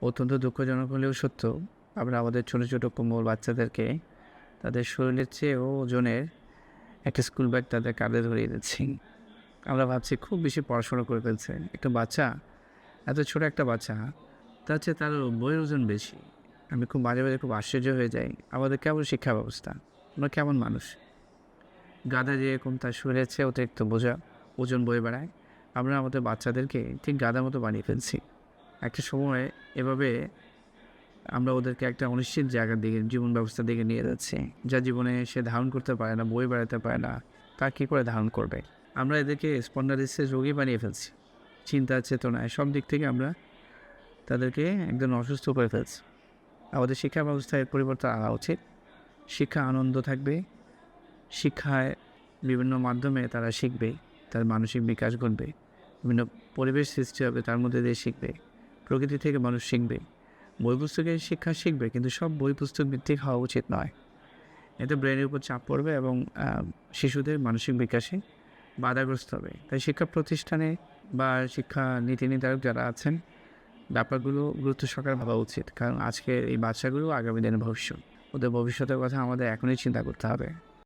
অত্যন্ত দুঃখজনক হলেও সত্য, আমরা আমাদের ছোট, ছোট কোমল বাচ্চাদেরকে তাদের শরীরের চেয়েও ওজনের একটা স্কুল ব্যাগ তাদের কাঁধে ধরিয়ে দিচ্ছি। আমরা ভাবছি খুব বেশি পড়াশোনা করে ফেলছে। একটা বাচ্চা, এত ছোট একটা বাচ্চা, তার চেয়ে তার বইয়ের ওজন বেশি। আমি খুব মাঝে, মাঝে খুব আশ্চর্য হয়ে যাই। আমাদের কেমন শিক্ষা ব্যবস্থা? আমরা কেমন মানুষ? গাধা যেরকম তার শরীরের চেয়ে অতিরিক্ত ওজন বয়ে বেড়ায়, আমরা আমাদের বাচ্চাদেরকে ঠিক গাধার মতো বানিয়ে ফেলছি। একটা সময় এভাবে আমরা ওদেরকে একটা অনিশ্চিত জায়গার দিকে, জীবন ব্যবস্থার দিকে নিয়ে যাচ্ছি, যা জীবনে সে ধারণ করতে পারে না, বয়ে বেড়াতে পারে না, তা কী করে ধারণ করবে? আমরা এদেরকে স্পন্ডালাইসিসের রোগী বানিয়ে ফেলছি। চিন্তা, চেতনায় সব দিক থেকে আমরা তাদেরকে একদম অসুস্থ করে ফেলছি। আমাদের শিক্ষা ব্যবস্থায় এর পরিবর্তন আনা উচিত। শিক্ষা আনন্দ থাকবে, শিক্ষায় বিভিন্ন মাধ্যমে তারা শিখবে, তার মানসিক বিকাশ ঘটবে, বিভিন্ন পরিবেশ সৃষ্টি হবে, তার মধ্যে দিয়ে শিখবে। প্রকৃতি থেকে মানুষ শিখবে। বই পুস্তকের শিক্ষা শিখবে, কিন্তু সব বই পুস্তক ভিত্তিক হওয়া উচিত নয়। এতে ব্রেনের উপর চাপ পড়বে এবং শিশুদের মানসিক বিকাশে বাধাগ্রস্ত হবে। তাই শিক্ষা প্রতিষ্ঠানে বা শিক্ষা নীতি নির্ধারক যারা আছেন, ব্যাপারগুলো গুরুত্ব সহকারে ভাবা উচিত। কারণ আজকের এই বাচ্চাগুলো আগামী দিনের ভবিষ্যৎ। ওদের ভবিষ্যতের কথা আমাদের এখনই চিন্তা করতে হবে।